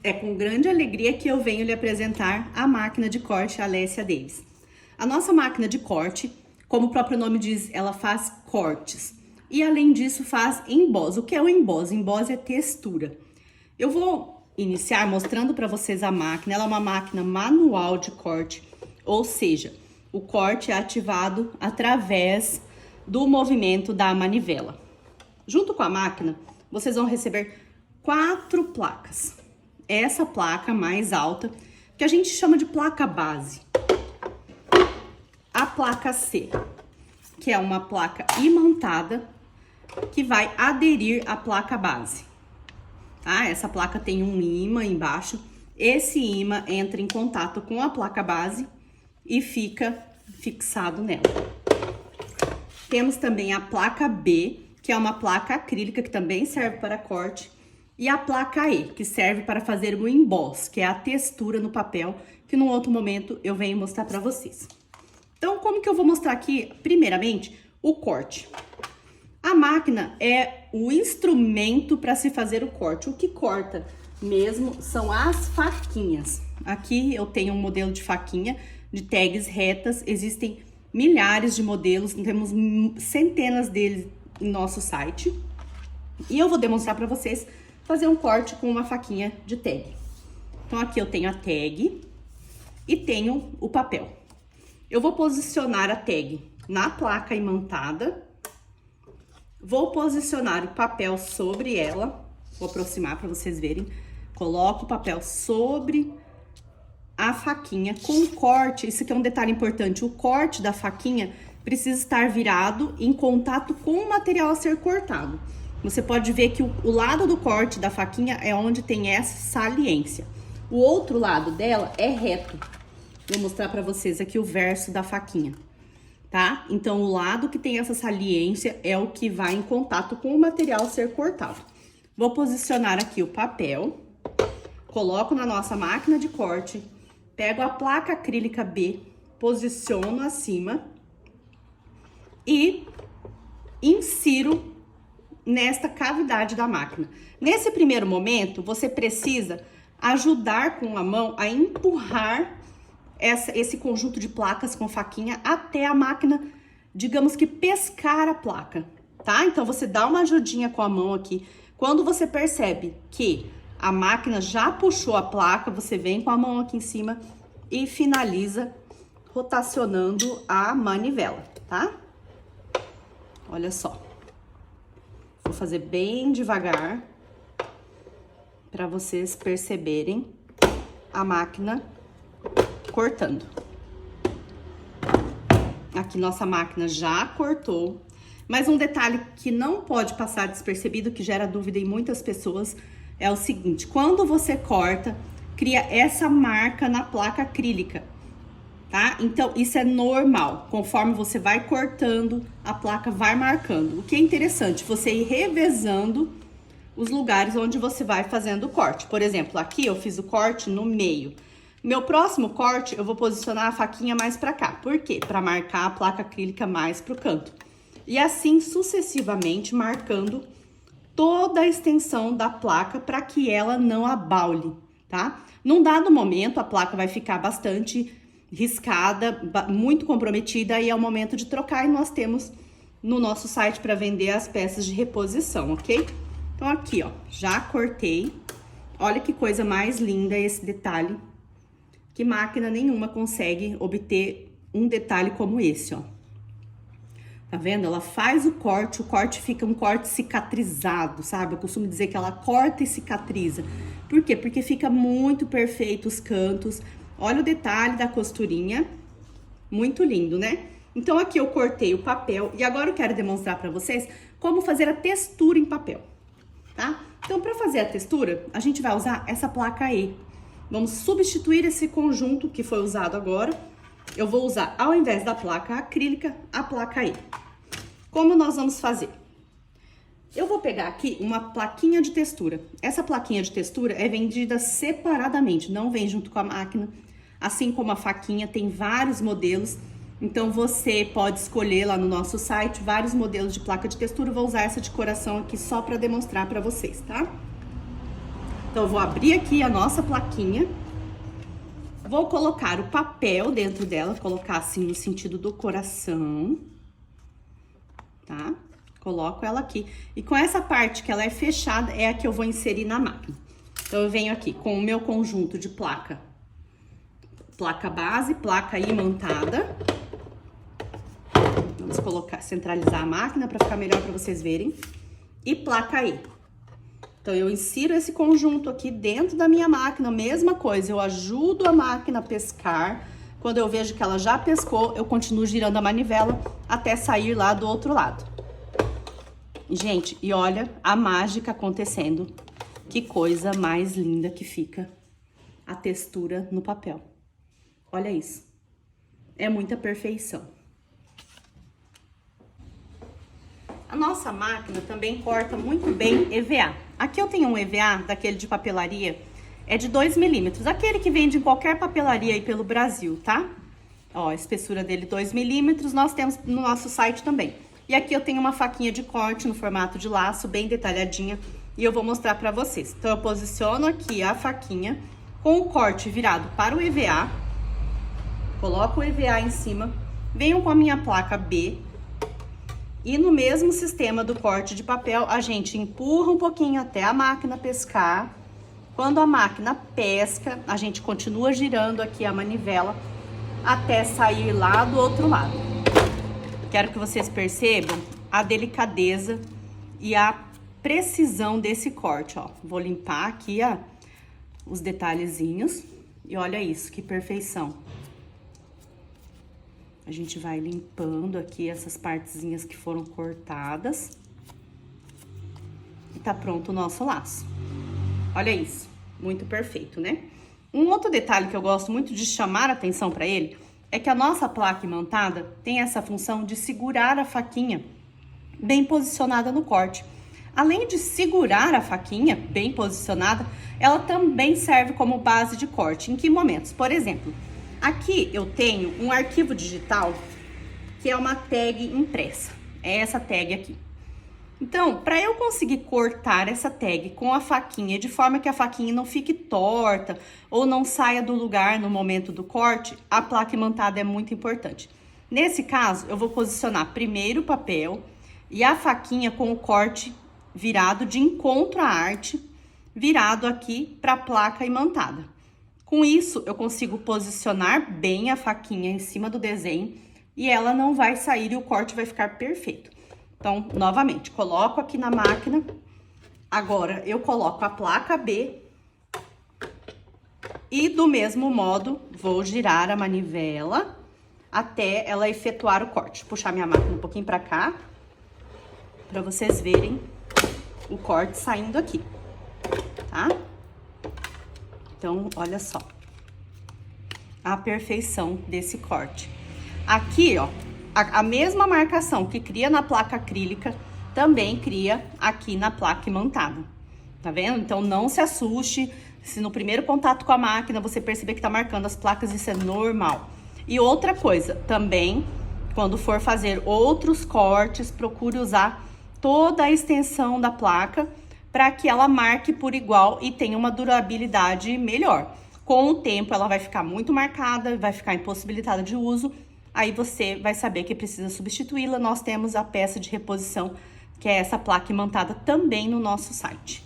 É com grande alegria que eu venho lhe apresentar a máquina de corte Alessia Davis. A nossa máquina de corte, como o próprio nome diz, ela faz cortes. E além disso faz emboss. O que é o emboss? Emboss é textura. Eu vou iniciar mostrando para vocês a máquina. Ela é uma máquina manual de corte, ou seja, o corte é ativado através do movimento da manivela. Junto com a máquina, vocês vão receber 4 placas. Essa placa mais alta, que a gente chama de placa base. A placa C, que é uma placa imantada, que vai aderir à placa base. Tá? Essa placa tem um ímã embaixo. Esse ímã entra em contato com a placa base e fica fixado nela. Temos também a placa B, que é uma placa acrílica, que também serve para corte. E a placa E, que serve para fazer o emboss, que é a textura no papel, que num outro momento eu venho mostrar para vocês. Então, como que eu vou mostrar aqui? Primeiramente, o corte. A máquina é o instrumento para se fazer o corte. O que corta mesmo são as faquinhas. Aqui eu tenho um modelo de faquinha de tags retas. Existem milhares de modelos, temos centenas deles em nosso site. E eu vou demonstrar para vocês fazer um corte com uma faquinha de tag. Então, aqui eu tenho a tag e tenho o papel. Eu vou posicionar a tag na placa imantada. Vou posicionar o papel sobre ela. Vou aproximar para vocês verem. Coloco o papel sobre a faquinha com o corte. Isso aqui é um detalhe importante. O corte da faquinha precisa estar virado em contato com o material a ser cortado. Você pode ver que o lado do corte da faquinha é onde tem essa saliência. O outro lado dela é reto. Vou mostrar para vocês aqui o verso da faquinha, tá? Então, o lado que tem essa saliência é o que vai em contato com o material a ser cortado. Vou posicionar aqui o papel, coloco na nossa máquina de corte, pego a placa acrílica B, posiciono acima e insiro nesta cavidade da máquina. Nesse primeiro momento, você precisa ajudar com a mão a empurrar esse conjunto de placas com faquinha até a máquina, digamos que pescar a placa, tá? Então, você dá uma ajudinha com a mão aqui. Quando você percebe que a máquina já puxou a placa, você vem com a mão aqui em cima e finaliza rotacionando a manivela, tá? Olha só. Vou fazer bem devagar para vocês perceberem a máquina cortando. Aqui nossa máquina já cortou, mas um detalhe que não pode passar despercebido, que gera dúvida em muitas pessoas, é o seguinte: quando você corta, cria essa marca na placa acrílica, tá? Então, isso é normal. Conforme você vai cortando, a placa vai marcando. O que é interessante, você ir revezando os lugares onde você vai fazendo o corte. Por exemplo, aqui eu fiz o corte no meio. Meu próximo corte, eu vou posicionar a faquinha mais pra cá. Por quê? Pra marcar a placa acrílica mais pro canto. E assim, sucessivamente, marcando toda a extensão da placa para que ela não abaule, tá? Num dado momento, a placa vai ficar bastante riscada, muito comprometida, e é o momento de trocar, e nós temos no nosso site para vender as peças de reposição, ok? Então, aqui, ó, já cortei. Olha que coisa mais linda esse detalhe, que máquina nenhuma consegue obter um detalhe como esse, ó. Tá vendo? Ela faz o corte fica um corte cicatrizado, sabe? Eu costumo dizer que ela corta e cicatriza. Por quê? Porque fica muito perfeito os cantos. Olha o detalhe da costurinha, muito lindo, né? Então, aqui eu cortei o papel e agora eu quero demonstrar para vocês como fazer a textura em papel, tá? Então, para fazer a textura, a gente vai usar essa placa E. Vamos substituir esse conjunto que foi usado agora. Eu vou usar, ao invés da placa acrílica, a placa E. Como nós vamos fazer? Eu vou pegar aqui uma plaquinha de textura. Essa plaquinha de textura é vendida separadamente, não vem junto com a máquina. Assim como a faquinha, tem vários modelos. Então, você pode escolher lá no nosso site vários modelos de placa de textura. Eu vou usar essa de coração aqui só para demonstrar para vocês, tá? Então, eu vou abrir aqui a nossa plaquinha. Vou colocar o papel dentro dela, colocar assim no sentido do coração, tá? Coloco ela aqui. E com essa parte que ela é fechada, é a que eu vou inserir na máquina. Então, eu venho aqui com o meu conjunto de placa base, placa imantada. Vamos colocar, centralizar a máquina para ficar melhor para vocês verem. E placa I. Então, eu insiro esse conjunto aqui dentro da minha máquina, mesma coisa, eu ajudo a máquina a pescar. Quando eu vejo que ela já pescou, eu continuo girando a manivela até sair lá do outro lado. Gente, e olha a mágica acontecendo. Que coisa mais linda que fica a textura no papel. Olha isso. É muita perfeição. A nossa máquina também corta muito bem EVA. Aqui eu tenho um EVA, daquele de papelaria, é de 2 milímetros. Aquele que vende em qualquer papelaria aí pelo Brasil, tá? Ó, a espessura dele 2 milímetros, nós temos no nosso site também. E aqui eu tenho uma faquinha de corte no formato de laço, bem detalhadinha, e eu vou mostrar pra vocês. Então, eu posiciono aqui a faquinha com o corte virado para o EVA, coloco o EVA em cima, venho com a minha placa B, e no mesmo sistema do corte de papel, a gente empurra um pouquinho até a máquina pescar. Quando a máquina pesca, a gente continua girando aqui a manivela até sair lá do outro lado. Quero que vocês percebam a delicadeza e a precisão desse corte, ó. Vou limpar aqui os detalhezinhos e olha isso, que perfeição. A gente vai limpando aqui essas partezinhas que foram cortadas. E tá pronto o nosso laço. Olha isso, muito perfeito, né? Um outro detalhe que eu gosto muito de chamar a atenção para ele é que a nossa placa imantada tem essa função de segurar a faquinha bem posicionada no corte. Além de segurar a faquinha bem posicionada, ela também serve como base de corte. Em que momentos? Por exemplo, aqui eu tenho um arquivo digital que é uma tag impressa. É essa tag aqui. Então, para eu conseguir cortar essa tag com a faquinha de forma que a faquinha não fique torta ou não saia do lugar no momento do corte, a placa imantada é muito importante. Nesse caso, eu vou posicionar primeiro o papel e a faquinha com o corte virado de encontro à arte, virado aqui para a placa imantada. Com isso, eu consigo posicionar bem a faquinha em cima do desenho e ela não vai sair e o corte vai ficar perfeito. Então, novamente, coloco aqui na máquina. Agora, eu coloco a placa B. E, do mesmo modo, vou girar a manivela até ela efetuar o corte. Puxar minha máquina um pouquinho pra cá, pra vocês verem o corte saindo aqui, tá? Então, olha só a perfeição desse corte. Aqui, ó, a mesma marcação que cria na placa acrílica, também cria aqui na placa imantada. Tá vendo? Então, não se assuste se no primeiro contato com a máquina você perceber que tá marcando as placas, isso é normal. E outra coisa, também, quando for fazer outros cortes, procure usar toda a extensão da placa para que ela marque por igual e tenha uma durabilidade melhor. Com o tempo, ela vai ficar muito marcada, vai ficar impossibilitada de uso. Aí você vai saber que precisa substituí-la. Nós temos a peça de reposição, que é essa placa imantada, também no nosso site.